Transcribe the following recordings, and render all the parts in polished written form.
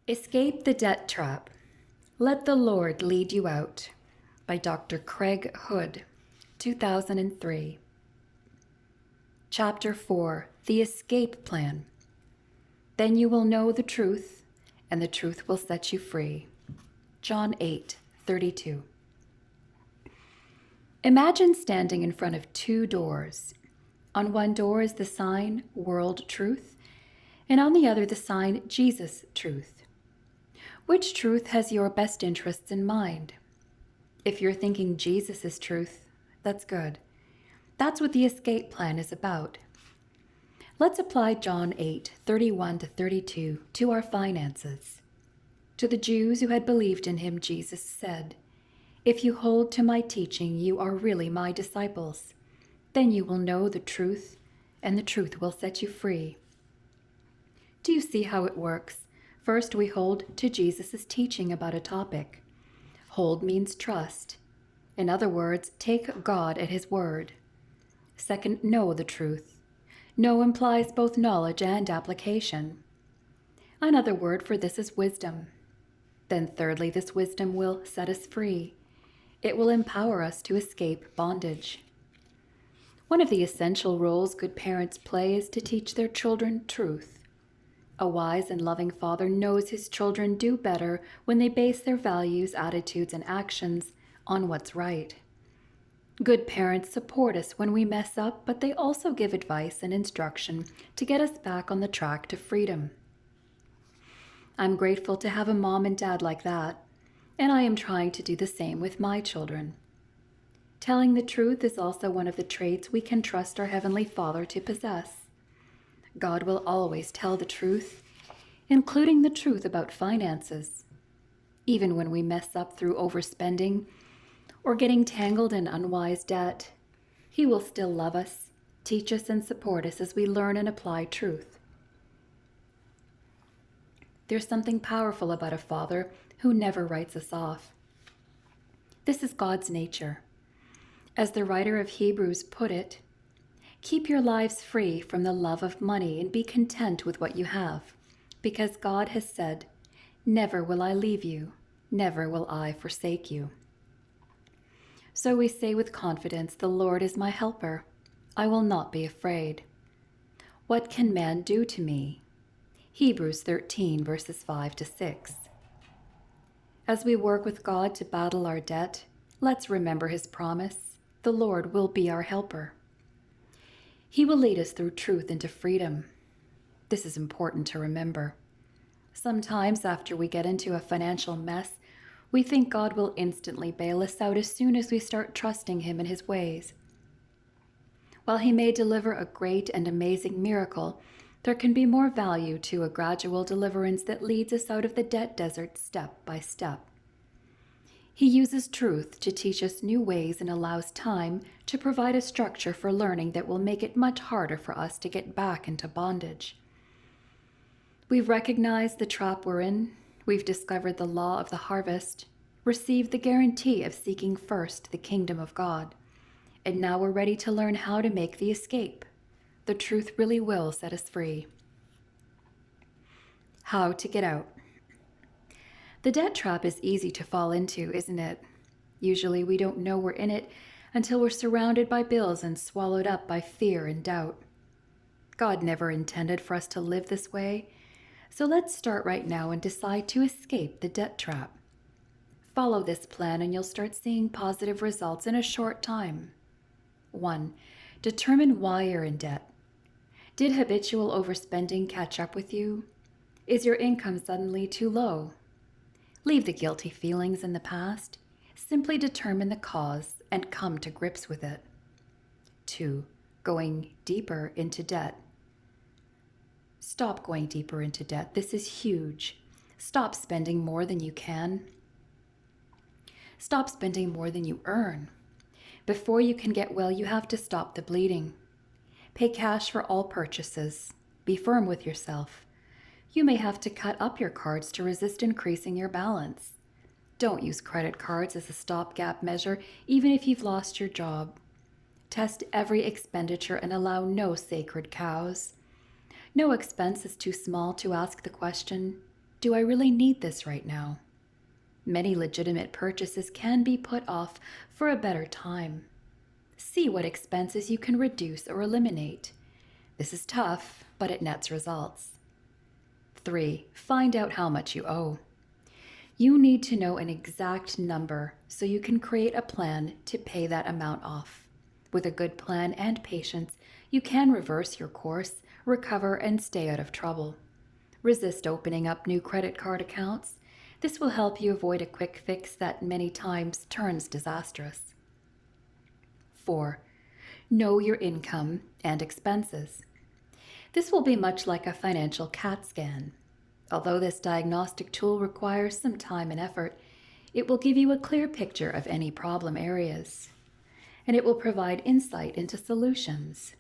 Escape the Debt Trap. Let the Lord Lead You Out by Dr. Craig Hood, 2003. Chapter 4, The Escape Plan. Then you will know the truth, and the truth will set you free. John 8:32. Imagine standing in front of two doors. On one door is the sign, World Truth, and on the other the sign, Jesus Truth. Which truth has your best interests in mind? If you're thinking Jesus is truth, that's good. That's what the escape plan is about. Let's apply John 8:31-32 to our finances. To the Jews who had believed in him, Jesus said, "If you hold to my teaching, you are really my disciples. Then you will know the truth, and the truth will set you free." Do you see how it works? First, we hold to Jesus' teaching about a topic. Hold means trust. In other words, take God at his word. Second, know the truth. Know implies both knowledge and application. Another word for this is wisdom. Then thirdly, this wisdom will set us free. It will empower us to escape bondage. One of the essential roles good parents play is to teach their children truth. A wise and loving father knows his children do better when they base their values, attitudes, and actions on what's right. Good parents support us when we mess up, but they also give advice and instruction to get us back on the track to freedom. I'm grateful to have a mom and dad like that, and I am trying to do the same with my children. Telling the truth is also one of the traits we can trust our Heavenly Father to possess. God will always tell the truth, including the truth about finances. Even when we mess up through overspending or getting tangled in unwise debt, He will still love us, teach us, and support us as we learn and apply truth. There's something powerful about a father who never writes us off. This is God's nature. As the writer of Hebrews put it, keep your lives free from the love of money and be content with what you have, because God has said, "Never will I leave you, never will I forsake you." So we say with confidence, "The Lord is my helper. I will not be afraid. What can man do to me?" Hebrews 13, verses 5-6. As we work with God to battle our debt, let's remember His promise, the Lord will be our helper. He will lead us through truth into freedom. This is important to remember. Sometimes after we get into a financial mess, we think God will instantly bail us out as soon as we start trusting Him in His ways. While He may deliver a great and amazing miracle, there can be more value to a gradual deliverance that leads us out of the debt desert step by step. He uses truth to teach us new ways and allows time to provide a structure for learning that will make it much harder for us to get back into bondage. We've recognized the trap we're in, we've discovered the law of the harvest, received the guarantee of seeking first the kingdom of God, and now we're ready to learn how to make the escape. The truth really will set us free. How to get out. The debt trap is easy to fall into, isn't it? Usually we don't know we're in it until we're surrounded by bills and swallowed up by fear and doubt. God never intended for us to live this way, so let's start right now and decide to escape the debt trap. Follow this plan and you'll start seeing positive results in a short time. 1. Determine why you're in debt. Did habitual overspending catch up with you? Is your income suddenly too low? Leave the guilty feelings in the past. Simply determine the cause and come to grips with it. 2. Going deeper into debt. Stop going deeper into debt. This is huge. Stop spending more than you can. Stop spending more than you earn. Before you can get well, you have to stop the bleeding. Pay cash for all purchases. Be firm with yourself. You may have to cut up your cards to resist increasing your balance. Don't use credit cards as a stopgap measure, even if you've lost your job. Test every expenditure and allow no sacred cows. No expense is too small to ask the question, Do I really need this right now? Many legitimate purchases can be put off for a better time. See what expenses you can reduce or eliminate. This is tough, but it nets results. 3. Find out how much you owe. You need to know an exact number so you can create a plan to pay that amount off. With a good plan and patience, you can reverse your course, recover, and stay out of trouble. Resist opening up new credit card accounts. This will help you avoid a quick fix that many times turns disastrous. 4. Know your income and expenses. This will be much like a financial CAT scan. Although this diagnostic tool requires some time and effort, it will give you a clear picture of any problem areas, and it will provide insight into solutions.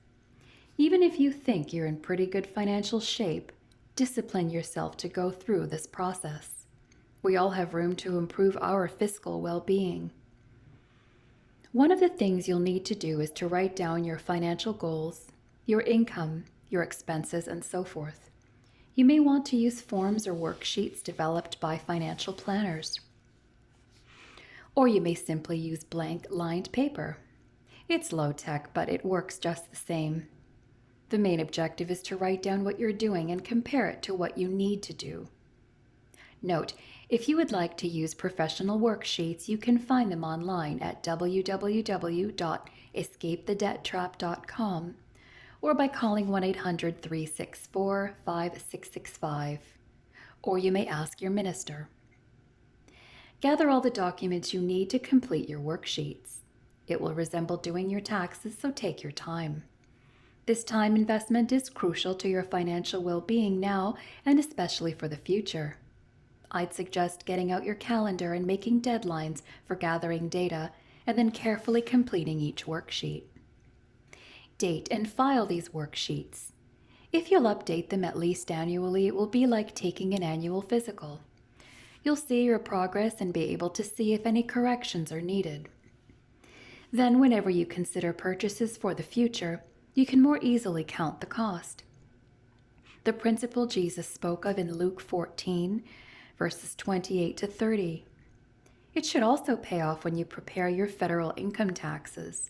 Even if you think you're in pretty good financial shape, discipline yourself to go through this process. We all have room to improve our fiscal well-being. One of the things you'll need to do is to write down your financial goals, your income, your expenses, and so forth. You may want to use forms or worksheets developed by financial planners. Or you may simply use blank lined paper. It's low-tech, but it works just the same. The main objective is to write down what you're doing and compare it to what you need to do. Note, if you would like to use professional worksheets, you can find them online at www.escapethedebttrap.com or by calling 1-800-364-5665. Or you may ask your minister. Gather all the documents you need to complete your worksheets. It will resemble doing your taxes, so take your time. This time investment is crucial to your financial well-being now and especially for the future. I'd suggest getting out your calendar and making deadlines for gathering data and then carefully completing each worksheet. Date and file these worksheets. If you'll update them at least annually, it will be like taking an annual physical. You'll see your progress and be able to see if any corrections are needed. Then, whenever you consider purchases for the future, you can more easily count the cost. The principle Jesus spoke of in Luke 14, verses 28 to 30. It should also pay off when you prepare your federal income taxes.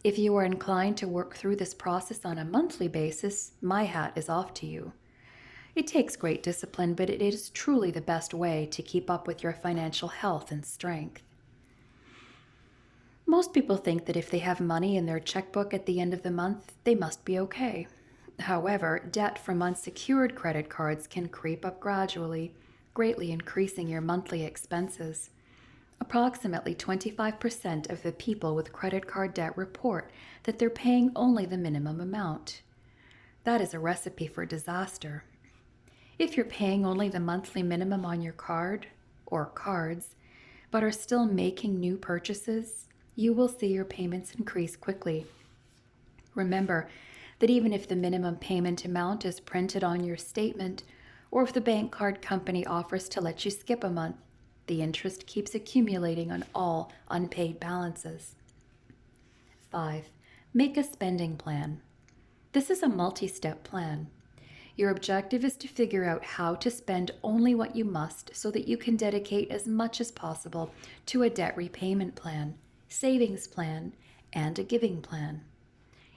If you are inclined to work through this process on a monthly basis, my hat is off to you. It takes great discipline, but it is truly the best way to keep up with your financial health and strength. Most people think that if they have money in their checkbook at the end of the month, they must be okay. However, debt from unsecured credit cards can creep up gradually, greatly increasing your monthly expenses. Approximately 25% of the people with credit card debt report that they're paying only the minimum amount. That is a recipe for disaster. If you're paying only the monthly minimum on your card or cards, but are still making new purchases, you will see your payments increase quickly. Remember that even if the minimum payment amount is printed on your statement, or if the bank card company offers to let you skip a month, the interest keeps accumulating on all unpaid balances. 5. Make a spending plan. This is a multi-step plan. Your objective is to figure out how to spend only what you must so that you can dedicate as much as possible to a debt repayment plan, savings plan, and a giving plan.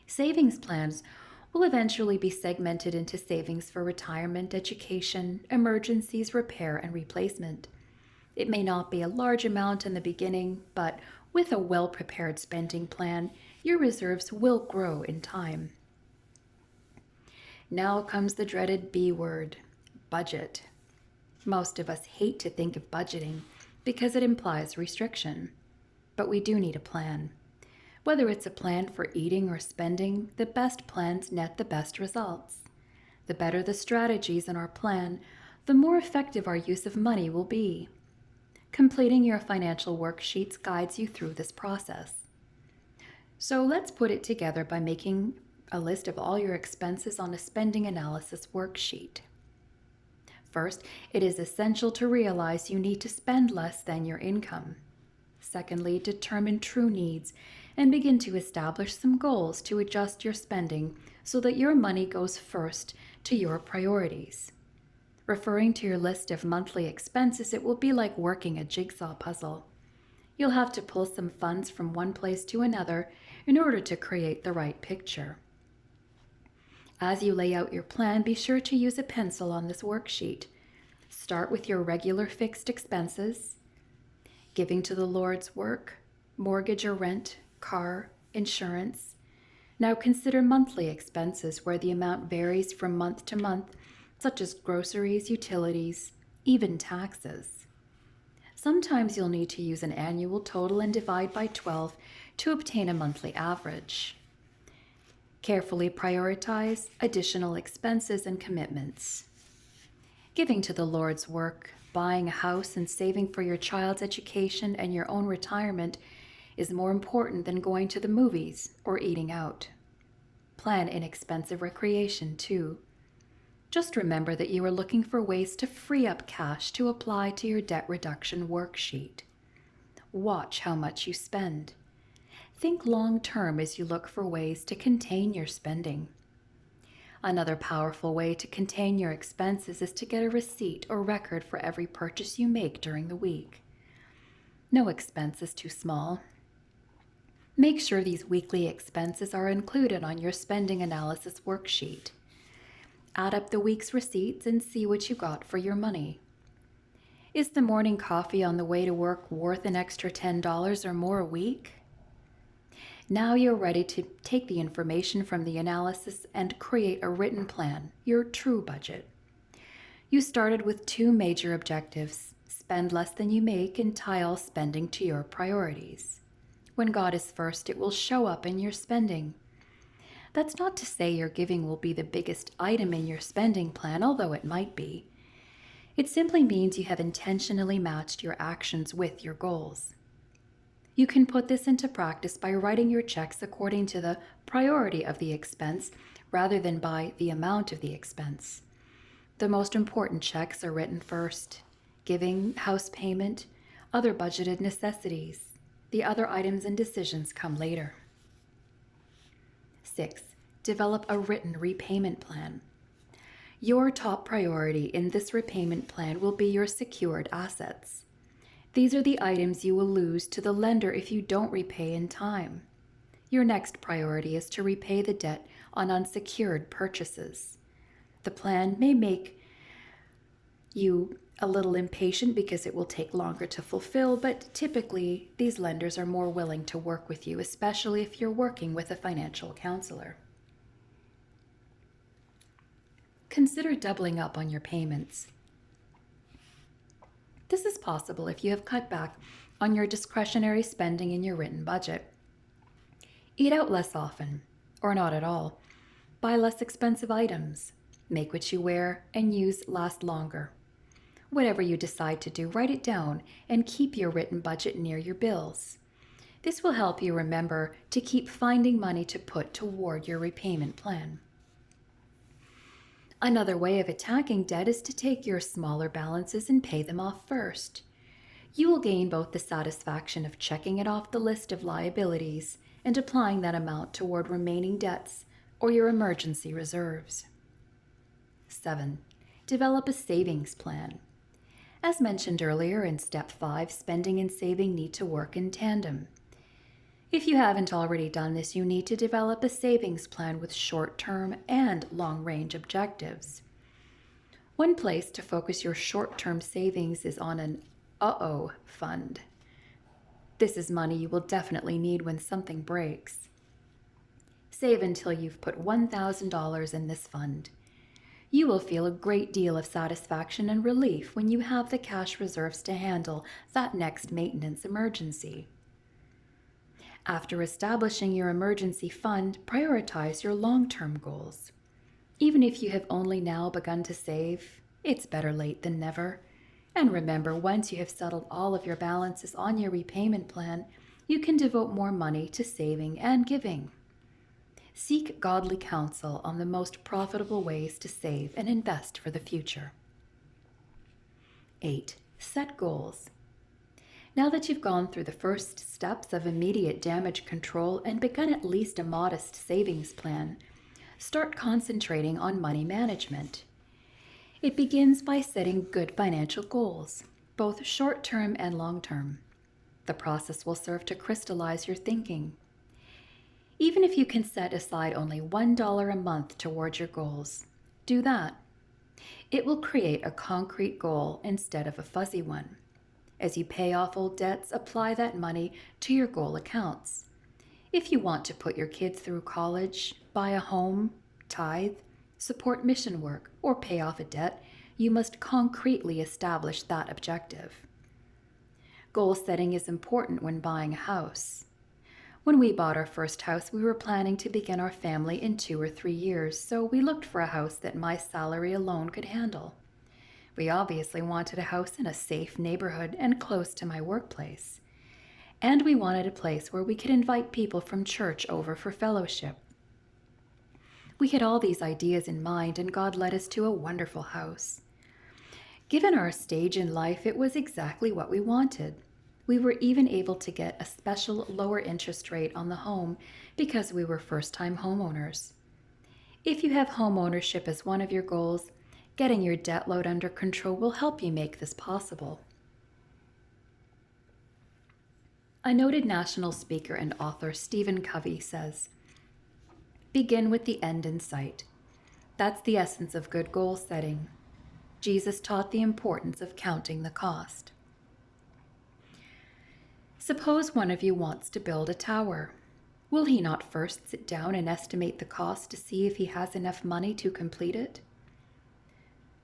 Savings plans will eventually be segmented into savings for retirement, education, emergencies, repair, and replacement. It may not be a large amount in the beginning, but with a well-prepared spending plan, your reserves will grow in time. Now comes the dreaded B word, budget. Most of us hate to think of budgeting because it implies restriction. But we do need a plan. Whether it's a plan for eating or spending, the best plans net the best results. The better the strategies in our plan, the more effective our use of money will be. Completing your financial worksheets guides you through this process. So let's put it together by making a list of all your expenses on a spending analysis worksheet. First, it is essential to realize you need to spend less than your income. Secondly, determine true needs and begin to establish some goals to adjust your spending so that your money goes first to your priorities. Referring to your list of monthly expenses, it will be like working a jigsaw puzzle. You'll have to pull some funds from one place to another in order to create the right picture. As you lay out your plan, be sure to use a pencil on this worksheet. Start with your regular fixed expenses, giving to the Lord's work, mortgage or rent, car, insurance. Now consider monthly expenses where the amount varies from month to month, such as groceries, utilities, even taxes. Sometimes you'll need to use an annual total and divide by 12 to obtain a monthly average. Carefully prioritize additional expenses and commitments. Giving to the Lord's work, buying a house, and saving for your child's education and your own retirement is more important than going to the movies or eating out. Plan inexpensive recreation too. Just remember that you are looking for ways to free up cash to apply to your debt reduction worksheet. Watch how much you spend. Think long term as you look for ways to contain your spending. Another powerful way to contain your expenses is to get a receipt or record for every purchase you make during the week. No expense is too small. Make sure these weekly expenses are included on your spending analysis worksheet. Add up the week's receipts and see what you got for your money. Is the morning coffee on the way to work worth an extra $10 or more a week? Now you're ready to take the information from the analysis and create a written plan, your true budget. You started with two major objectives: spend less than you make and tie all spending to your priorities. When God is first, it will show up in your spending. That's not to say your giving will be the biggest item in your spending plan, although it might be. It simply means you have intentionally matched your actions with your goals. You can put this into practice by writing your checks according to the priority of the expense rather than by the amount of the expense. The most important checks are written first: giving, house payment, other budgeted necessities. The other items and decisions come later. 6. Develop a written repayment plan. Your top priority in this repayment plan will be your secured assets. These are the items you will lose to the lender if you don't repay in time. Your next priority is to repay the debt on unsecured purchases. The plan may make you a little impatient because it will take longer to fulfill, but typically these lenders are more willing to work with you, especially if you're working with a financial counselor. Consider doubling up on your payments. This is possible if you have cut back on your discretionary spending in your written budget. Eat out less often, or not at all. Buy less expensive items. Make what you wear and use last longer. Whatever you decide to do, write it down and keep your written budget near your bills. This will help you remember to keep finding money to put toward your repayment plan. Another way of attacking debt is to take your smaller balances and pay them off first. You will gain both the satisfaction of checking it off the list of liabilities and applying that amount toward remaining debts or your emergency reserves. 7. Develop a savings plan. As mentioned earlier in Step 5, spending and saving need to work in tandem. If you haven't already done this, you need to develop a savings plan with short-term and long-range objectives. One place to focus your short-term savings is on an uh-oh fund. This is money you will definitely need when something breaks. Save until you've put $1,000 in this fund. You will feel a great deal of satisfaction and relief when you have the cash reserves to handle that next maintenance emergency. After establishing your emergency fund, prioritize your long-term goals. Even if you have only now begun to save, it's better late than never. And remember, once you have settled all of your balances on your repayment plan, you can devote more money to saving and giving. Seek godly counsel on the most profitable ways to save and invest for the future. 8. Set goals. Now that you've gone through the first steps of immediate damage control and begun at least a modest savings plan, start concentrating on money management. It begins by setting good financial goals, both short-term and long-term. The process will serve to crystallize your thinking. Even if you can set aside only $1 a month towards your goals, do that. It will create a concrete goal instead of a fuzzy one. As you pay off old debts, apply that money to your goal accounts. If you want to put your kids through college, buy a home, tithe, support mission work, or pay off a debt, you must concretely establish that objective. Goal setting is important when buying a house. When we bought our first house, we were planning to begin our family in 2 or 3 years, so we looked for a house that my salary alone could handle. We obviously wanted a house in a safe neighborhood and close to my workplace. And we wanted a place where we could invite people from church over for fellowship. We had all these ideas in mind, and God led us to a wonderful house. Given our stage in life, it was exactly what we wanted. We were even able to get a special lower interest rate on the home because we were first-time homeowners. If you have home ownership as one of your goals, getting your debt load under control will help you make this possible. A noted national speaker and author, Stephen Covey, says, "Begin with the end in sight. That's the essence of good goal setting." Jesus taught the importance of counting the cost. Suppose one of you wants to build a tower. Will he not first sit down and estimate the cost to see if he has enough money to complete it?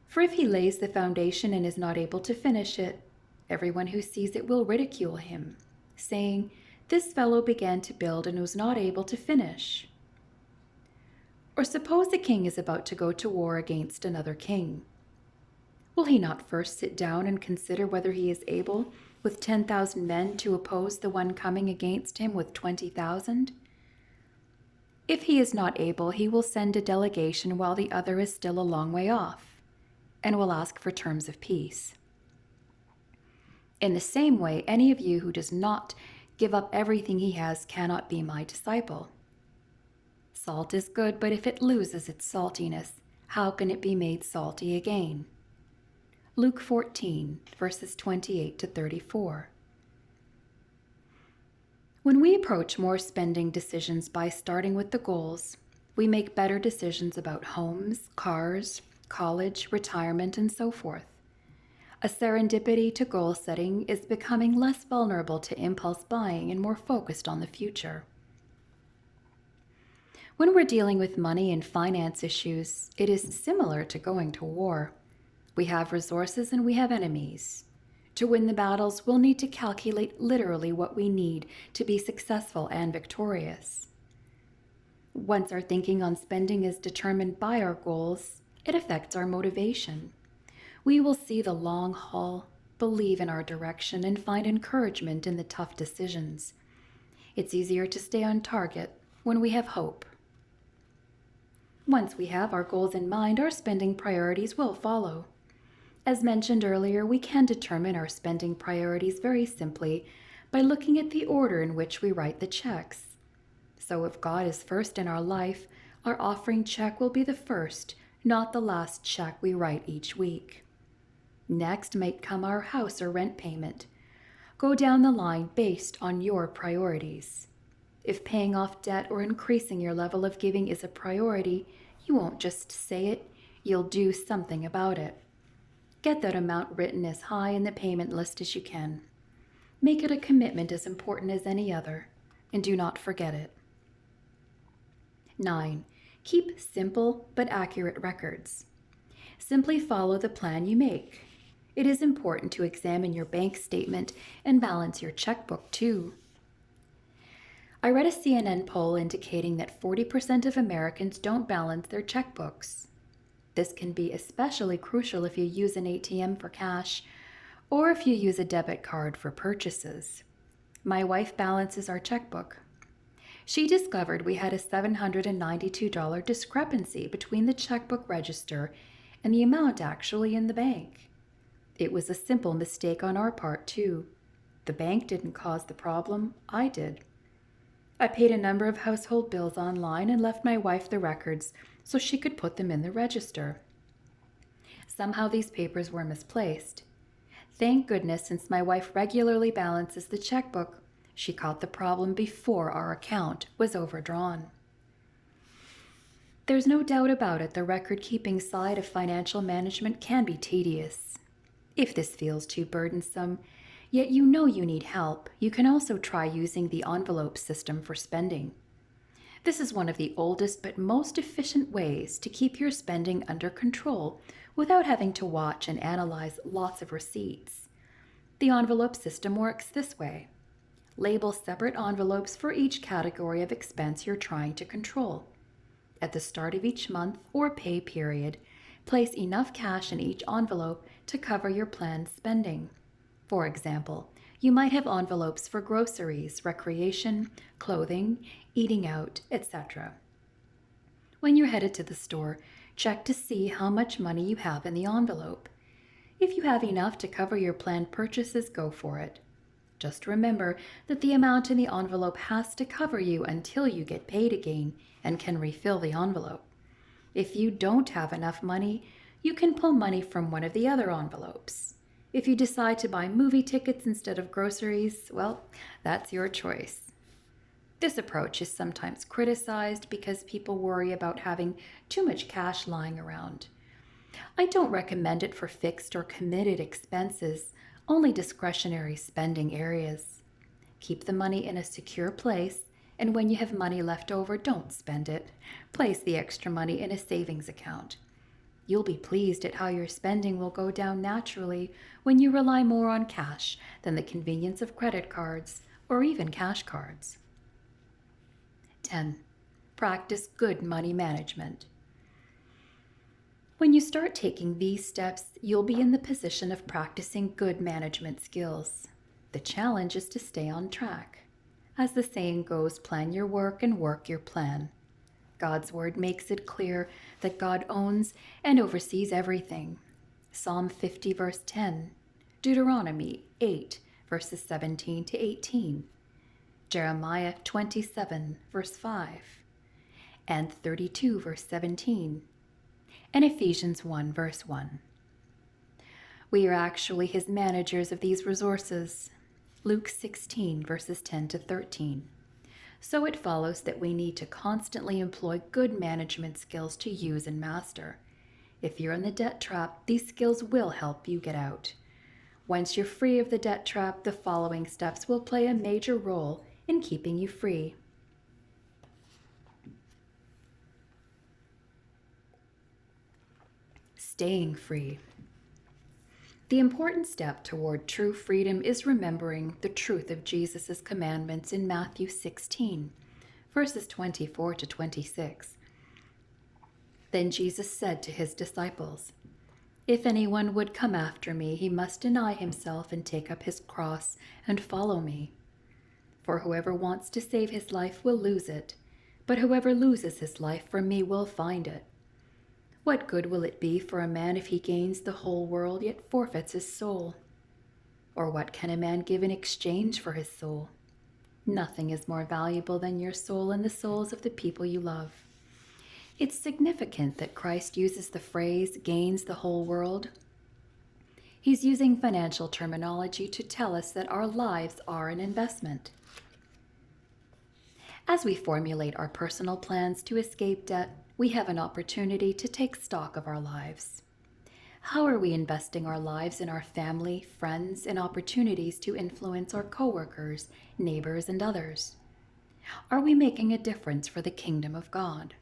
For if he lays the foundation and is not able to finish it, everyone who sees it will ridicule him, saying, "This fellow began to build and was not able to finish." Or suppose a king is about to go to war against another king. Will he not first sit down and consider whether he is able, with 10,000 men, to oppose the one coming against him with 20,000? If he is not able, he will send a delegation while the other is still a long way off, and will ask for terms of peace. In the same way, any of you who does not give up everything he has cannot be my disciple. Salt is good, but if it loses its saltiness, how can it be made salty again? Luke 14, verses 28 to 34. When we approach more spending decisions by starting with the goals, we make better decisions about homes, cars, college, retirement, and so forth. A serendipity to goal setting is becoming less vulnerable to impulse buying and more focused on the future. When we're dealing with money and finance issues, it is similar to going to war. We have resources and we have enemies. To win the battles, we'll need to calculate literally what we need to be successful and victorious. Once our thinking on spending is determined by our goals, it affects our motivation. We will see the long haul, believe in our direction, and find encouragement in the tough decisions. It's easier to stay on target when we have hope. Once we have our goals in mind, our spending priorities will follow. As mentioned earlier, we can determine our spending priorities very simply by looking at the order in which we write the checks. So if God is first in our life, our offering check will be the first, not the last check we write each week. Next might come our house or rent payment. Go down the line based on your priorities. If paying off debt or increasing your level of giving is a priority, you won't just say it, you'll do something about it. Get that amount written as high in the payment list as you can. Make it a commitment as important as any other, and do not forget it. 9. Keep simple but accurate records. Simply follow the plan you make. It is important to examine your bank statement and balance your checkbook too. I read a CNN poll indicating that 40% of Americans don't balance their checkbooks. This can be especially crucial if you use an ATM for cash or if you use a debit card for purchases. My wife balances our checkbook. She discovered we had a $792 discrepancy between the checkbook register and the amount actually in the bank. It was a simple mistake on our part, too. The bank didn't cause the problem, I did. I paid a number of household bills online and left my wife the records so she could put them in the register. Somehow these papers were misplaced. Thank goodness, since my wife regularly balances the checkbook, she caught the problem before our account was overdrawn. There's no doubt about it, the record-keeping side of financial management can be tedious. If this feels too burdensome, yet you know you need help, you can also try using the envelope system for spending. This is one of the oldest but most efficient ways to keep your spending under control without having to watch and analyze lots of receipts. The envelope system works this way. Label separate envelopes for each category of expense you're trying to control. At the start of each month or pay period, place enough cash in each envelope to cover your planned spending. For example, you might have envelopes for groceries, recreation, clothing, eating out, etc. When you're headed to the store, check to see how much money you have in the envelope. If you have enough to cover your planned purchases, go for it. Just remember that the amount in the envelope has to cover you until you get paid again and can refill the envelope. If you don't have enough money, you can pull money from one of the other envelopes. If you decide to buy movie tickets instead of groceries, well, that's your choice. This approach is sometimes criticized because people worry about having too much cash lying around. I don't recommend it for fixed or committed expenses, only discretionary spending areas. Keep the money in a secure place, and when you have money left over, don't spend it. Place the extra money in a savings account. You'll be pleased at how your spending will go down naturally when you rely more on cash than the convenience of credit cards or even cash cards. 10. Practice good money management. When you start taking these steps, you'll be in the position of practicing good management skills. The challenge is to stay on track. As the saying goes, plan your work and work your plan. God's word makes it clear that God owns and oversees everything. Psalm 50 verse 10, Deuteronomy 8 verses 17 to 18, Jeremiah 27 verse 5, and 32 verse 17, and Ephesians 1 verse 1. We are actually his managers of these resources. Luke 16 verses 10 to 13. So it follows that we need to constantly employ good management skills to use and master. If you're in the debt trap, these skills will help you get out. Once you're free of the debt trap, the following steps will play a major role in keeping you free. Staying free. The important step toward true freedom is remembering the truth of Jesus' commandments in Matthew 16, verses 24 to 26. Then Jesus said to his disciples, "If anyone would come after me, he must deny himself and take up his cross and follow me. For whoever wants to save his life will lose it, but whoever loses his life for me will find it. What good will it be for a man if he gains the whole world yet forfeits his soul? Or what can a man give in exchange for his soul? Nothing is more valuable than your soul and the souls of the people you love." It's significant that Christ uses the phrase, gains the whole world. He's using financial terminology to tell us that our lives are an investment. As we formulate our personal plans to escape debt, we have an opportunity to take stock of our lives. How are we investing our lives in our family, friends, and opportunities to influence our coworkers, neighbors, and others? Are we making a difference for the kingdom of God?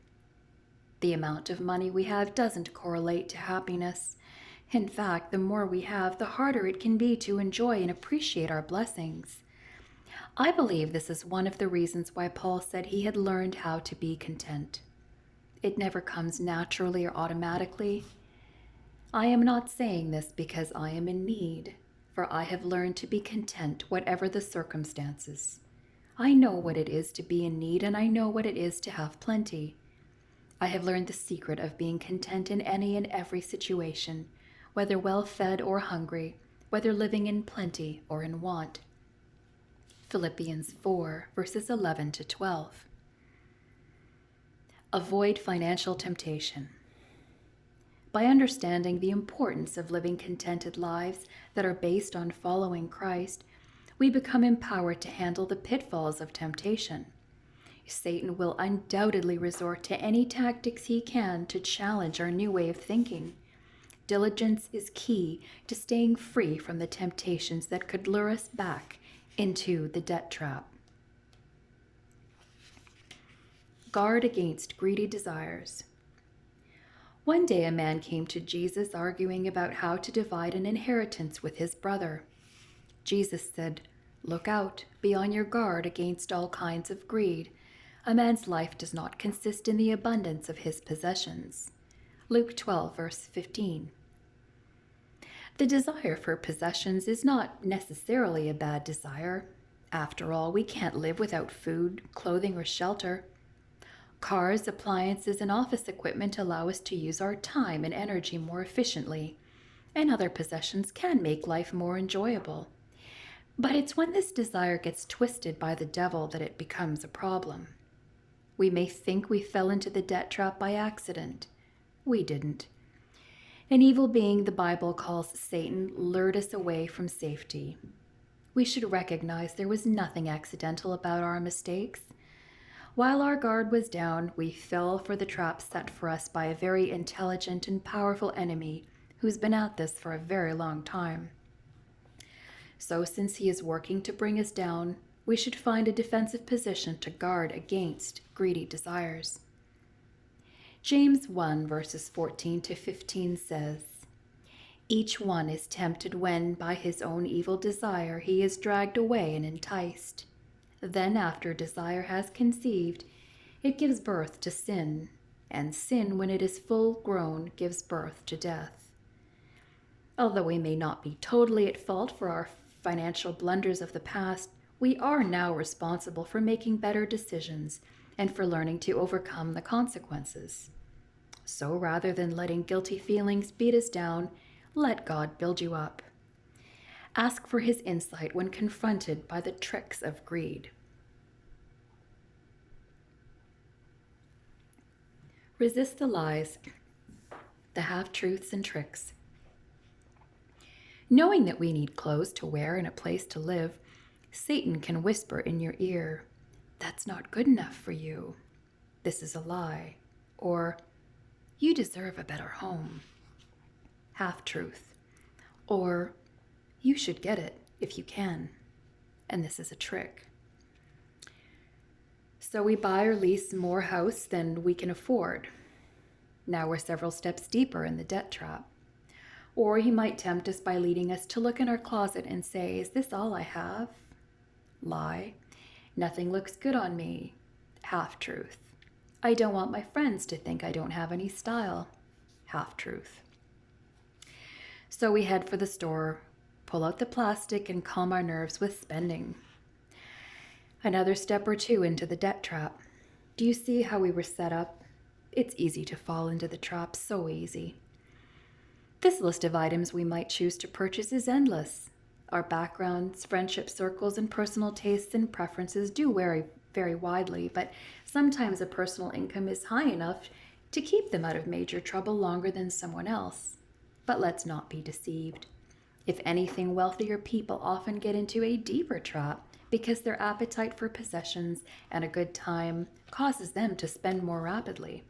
The amount of money we have doesn't correlate to happiness. In fact, the more we have, the harder it can be to enjoy and appreciate our blessings. I believe this is one of the reasons why Paul said he had learned how to be content. It never comes naturally or automatically. I am not saying this because I am in need, for I have learned to be content whatever the circumstances. I know what it is to be in need, and I know what it is to have plenty. I have learned the secret of being content in any and every situation, whether well-fed or hungry, whether living in plenty or in want. Philippians 4, verses 11 to 12. Avoid financial temptation. By understanding the importance of living contented lives that are based on following Christ, we become empowered to handle the pitfalls of temptation. Satan will undoubtedly resort to any tactics he can to challenge our new way of thinking. Diligence is key to staying free from the temptations that could lure us back into the debt trap. Guard against greedy desires. One day a man came to Jesus arguing about how to divide an inheritance with his brother. Jesus said, "Look out, be on your guard against all kinds of greed. A man's life does not consist in the abundance of his possessions." Luke 12, verse 15. The desire for possessions is not necessarily a bad desire. After all, we can't live without food, clothing, or shelter. Cars, appliances, and office equipment allow us to use our time and energy more efficiently, and other possessions can make life more enjoyable. But it's when this desire gets twisted by the devil that it becomes a problem. We may think we fell into the debt trap by accident. We didn't. An evil being the Bible calls Satan lured us away from safety. We should recognize there was nothing accidental about our mistakes. While our guard was down, we fell for the trap set for us by a very intelligent and powerful enemy who's been at this for a very long time. So since he is working to bring us down, we should find a defensive position to guard against greedy desires. James 1 verses 14 to 15 says, "Each one is tempted when, by his own evil desire, he is dragged away and enticed. Then after desire has conceived, it gives birth to sin, and sin, when it is full grown, gives birth to death." Although we may not be totally at fault for our financial blunders of the past, we are now responsible for making better decisions and for learning to overcome the consequences. So rather than letting guilty feelings beat us down, let God build you up. Ask for his insight when confronted by the tricks of greed. Resist the lies, the half-truths and tricks. Knowing that we need clothes to wear and a place to live, Satan can whisper in your ear, "That's not good enough for you. This is a lie." Or, "You deserve a better home." Half-truth. Or, "You should get it if you can." And this is a trick. So we buy or lease more house than we can afford. Now we're several steps deeper in the debt trap. Or he might tempt us by leading us to look in our closet and say, "Is this all I have?" Lie. "Nothing looks good on me." Half-truth. "I don't want my friends to think I don't have any style." Half-truth. So we head for the store, pull out the plastic, and calm our nerves with spending. Another step or two into the debt trap. Do you see how we were set up? It's easy to fall into the trap, so easy. This list of items we might choose to purchase is endless. Our backgrounds, friendship circles, and personal tastes and preferences do vary very widely, but sometimes a personal income is high enough to keep them out of major trouble longer than someone else. But let's not be deceived. If anything, wealthier people often get into a deeper trap because their appetite for possessions and a good time causes them to spend more rapidly.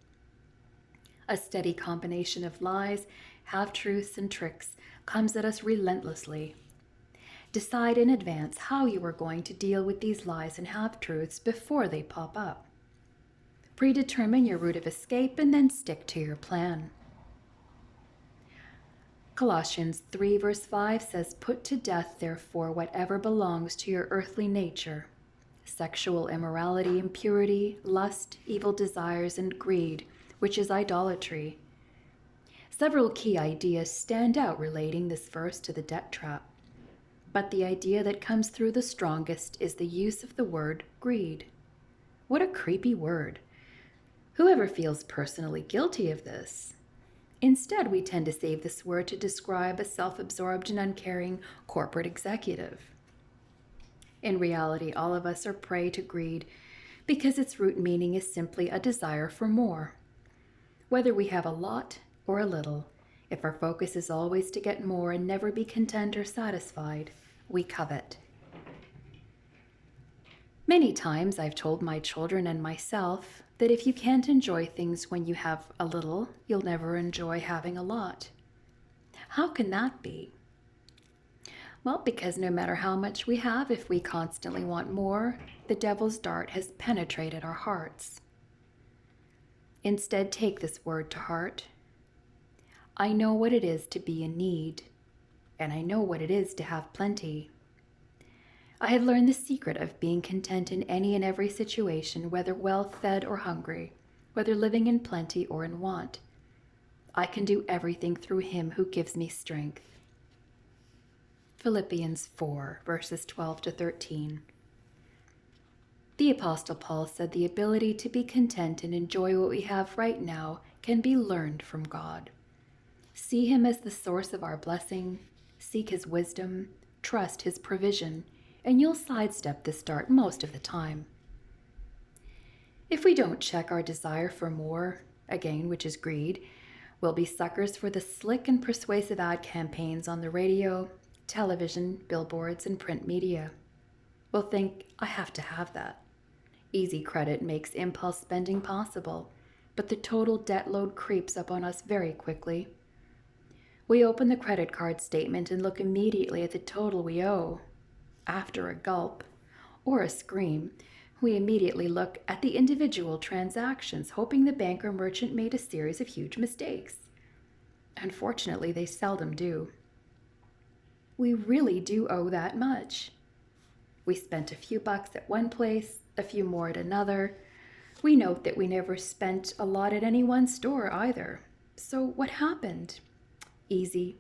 A steady combination of lies, half-truths, and tricks comes at us relentlessly. Decide in advance how you are going to deal with these lies and half-truths before they pop up. Predetermine your route of escape and then stick to your plan. Colossians 3 verse 5 says, "Put to death, therefore, whatever belongs to your earthly nature: sexual immorality, impurity, lust, evil desires, and greed, which is idolatry." Several key ideas stand out relating this verse to the debt trap. But the idea that comes through the strongest is the use of the word greed. What a creepy word. Whoever feels personally guilty of this? Instead, we tend to save this word to describe a self-absorbed and uncaring corporate executive. In reality, all of us are prey to greed because its root meaning is simply a desire for more. Whether we have a lot or a little, if our focus is always to get more and never be content or satisfied, we covet. Many times I've told my children and myself that if you can't enjoy things when you have a little, you'll never enjoy having a lot. How can that be? Well, because no matter how much we have, if we constantly want more, the devil's dart has penetrated our hearts. Instead, take this word to heart. I know what it is to be in need, and I know what it is to have plenty. I have learned the secret of being content in any and every situation, whether well-fed or hungry, whether living in plenty or in want. I can do everything through him who gives me strength. Philippians 4, verses 12 to 13. The Apostle Paul said the ability to be content and enjoy what we have right now can be learned from God. See him as the source of our blessing, seek his wisdom, trust his provision, and you'll sidestep this dart most of the time. If we don't check our desire for more, again, which is greed, we'll be suckers for the slick and persuasive ad campaigns on the radio, television, billboards, and print media. We'll think, I have to have that. Easy credit makes impulse spending possible, but the total debt load creeps up on us very quickly. We open the credit card statement and look immediately at the total we owe. After a gulp or a scream, we immediately look at the individual transactions, hoping the bank or merchant made a series of huge mistakes. Unfortunately, they seldom do. We really do owe that much. We spent a few bucks at one place, a few more at another. We note that we never spent a lot at any one store either. So what happened? Easy.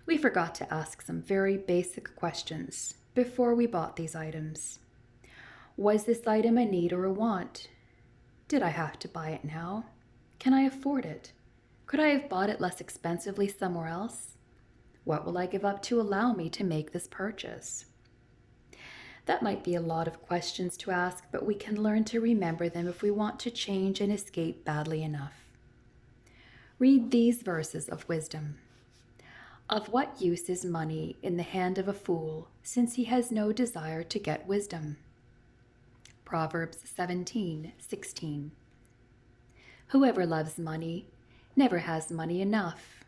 We forgot to ask some very basic questions before we bought these items. Was this item a need or a want? Did I have to buy it now? Can I afford it? Could I have bought it less expensively somewhere else? What will I give up to allow me to make this purchase? That might be a lot of questions to ask, but we can learn to remember them if we want to change and escape badly enough. Read these verses of wisdom. Of what use is money in the hand of a fool, since he has no desire to get wisdom? Proverbs 17:16. Whoever loves money never has money enough.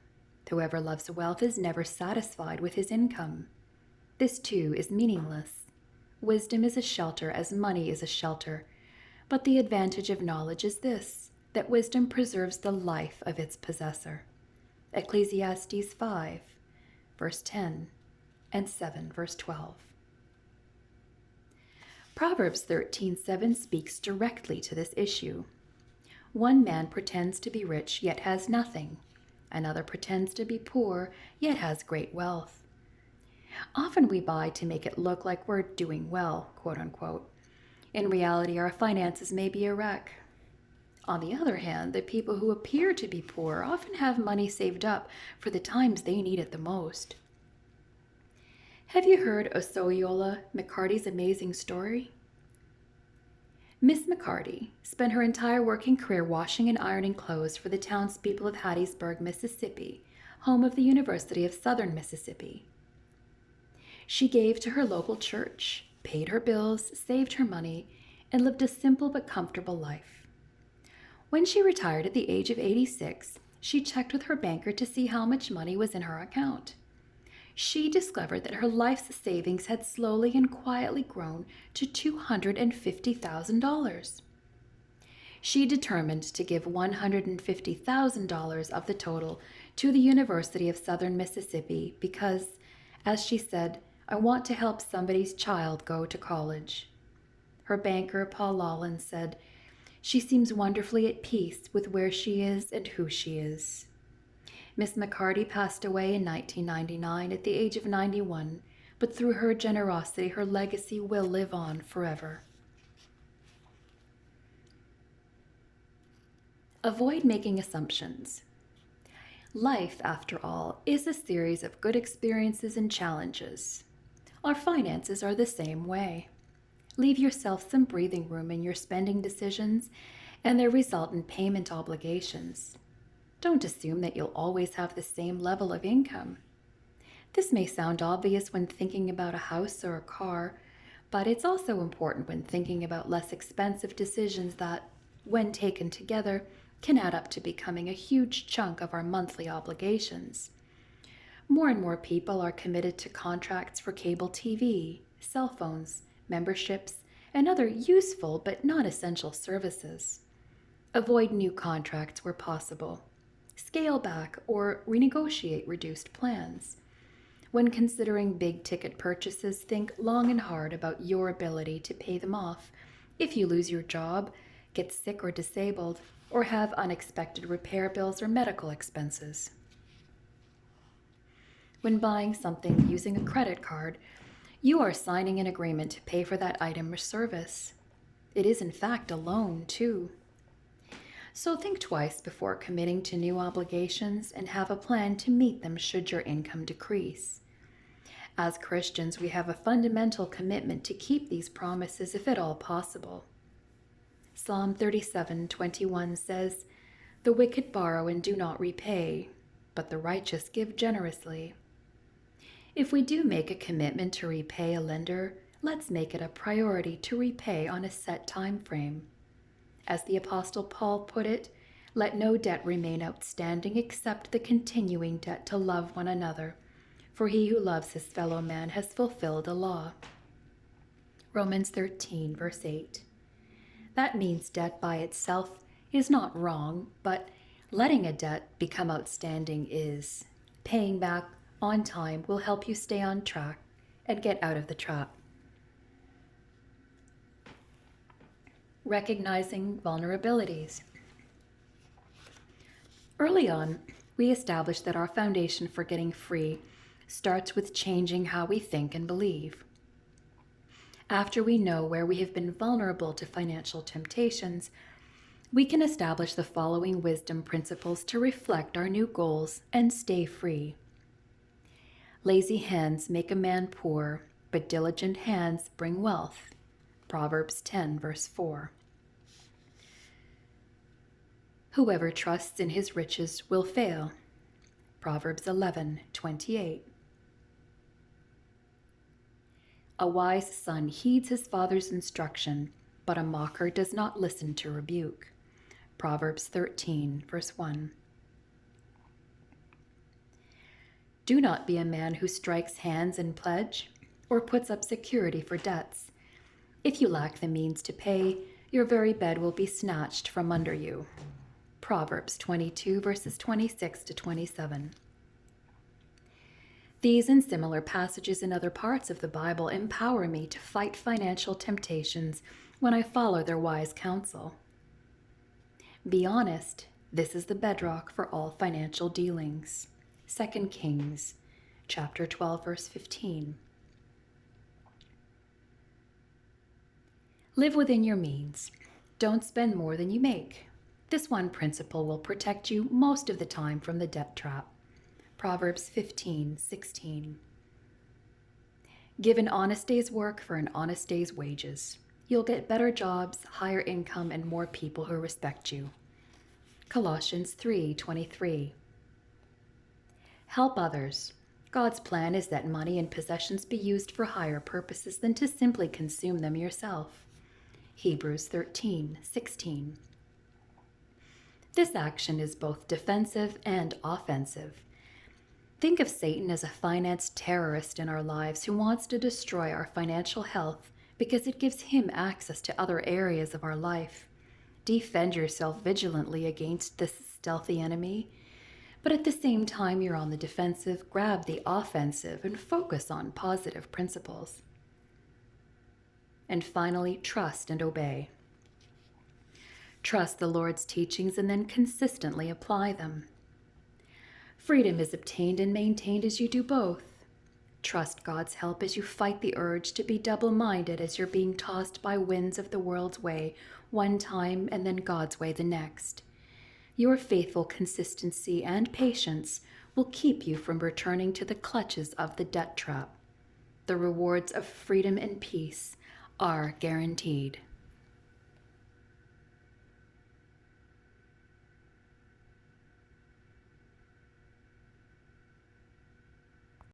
Whoever loves wealth is never satisfied with his income. This too is meaningless. Wisdom is a shelter as money is a shelter, but the advantage of knowledge is this, that wisdom preserves the life of its possessor. Ecclesiastes 5, verse 10, and 7, verse 12. Proverbs 13:7 speaks directly to this issue. One man pretends to be rich, yet has nothing. Another pretends to be poor, yet has great wealth. Often we buy to make it look like we're doing well, quote unquote. In reality, our finances may be a wreck. On the other hand, the people who appear to be poor often have money saved up for the times they need it the most. Have you heard Osceola McCarty's amazing story? Miss McCarty spent her entire working career washing and ironing clothes for the townspeople of Hattiesburg, Mississippi, home of the University of Southern Mississippi. She gave to her local church, paid her bills, saved her money, and lived a simple but comfortable life. When she retired at the age of 86, she checked with her banker to see how much money was in her account. She discovered that her life's savings had slowly and quietly grown to $250,000. She determined to give $150,000 of the total to the University of Southern Mississippi because, as she said, I want to help somebody's child go to college. Her banker, Paul Lawlin, said, she seems wonderfully at peace with where she is and who she is. Miss McCarty passed away in 1999 at the age of 91, but through her generosity, her legacy will live on forever. Avoid making assumptions. Life, after all, is a series of good experiences and challenges. Our finances are the same way. Leave yourself some breathing room in your spending decisions and their resultant payment obligations. Don't assume that you'll always have the same level of income. This may sound obvious when thinking about a house or a car, but it's also important when thinking about less expensive decisions that, when taken together, can add up to becoming a huge chunk of our monthly obligations. More and more people are committed to contracts for cable TV, cell phones, memberships, and other useful but non essential services. Avoid new contracts where possible. Scale back or renegotiate reduced plans. When considering big ticket purchases, think long and hard about your ability to pay them off if you lose your job, get sick or disabled, or have unexpected repair bills or medical expenses. When buying something using a credit card, you are signing an agreement to pay for that item or service. It is, in fact, a loan, too. So think twice before committing to new obligations and have a plan to meet them should your income decrease. As Christians, we have a fundamental commitment to keep these promises if at all possible. Psalm 37:21 says, "The wicked borrow and do not repay, but the righteous give generously." If we do make a commitment to repay a lender, let's make it a priority to repay on a set time frame. As the Apostle Paul put it, let no debt remain outstanding except the continuing debt to love one another, for he who loves his fellow man has fulfilled the law. Romans 13, verse 8. That means debt by itself is not wrong, but letting a debt become outstanding is. Paying back on time will help you stay on track and get out of the trap. Recognizing vulnerabilities. Early on, we established that our foundation for getting free starts with changing how we think and believe. After we know where we have been vulnerable to financial temptations, we can establish the following wisdom principles to reflect our new goals and stay free. Lazy hands make a man poor, but diligent hands bring wealth. Proverbs 10, verse 4. Whoever trusts in his riches will fail. Proverbs 11:28. A wise son heeds his father's instruction, but a mocker does not listen to rebuke. Proverbs 13, verse 1. Do not be a man who strikes hands in pledge or puts up security for debts. If you lack the means to pay, your very bed will be snatched from under you. Proverbs 22, verses 26 to 27. These and similar passages in other parts of the Bible empower me to fight financial temptations when I follow their wise counsel. Be honest, this is the bedrock for all financial dealings. 2 Kings, chapter 12, verse 15. Live within your means. Don't spend more than you make. This one principle will protect you most of the time from the debt trap. Proverbs 15:16. Give an honest day's work for an honest day's wages. You'll get better jobs, higher income, and more people who respect you. Colossians 3:23. Help others. God's plan is that money and possessions be used for higher purposes than to simply consume them yourself. Hebrews 13:16. This action is both defensive and offensive. Think of Satan as a finance terrorist in our lives who wants to destroy our financial health because it gives him access to other areas of our life. Defend yourself vigilantly against this stealthy enemy, but at the same time you're on the defensive, grab the offensive and focus on positive principles. And finally, trust and obey. Trust the Lord's teachings and then consistently apply them. Freedom is obtained and maintained as you do both. Trust God's help as you fight the urge to be double-minded as you're being tossed by winds of the world's way one time and then God's way the next. Your faithful consistency and patience will keep you from returning to the clutches of the debt trap. The rewards of freedom and peace are guaranteed.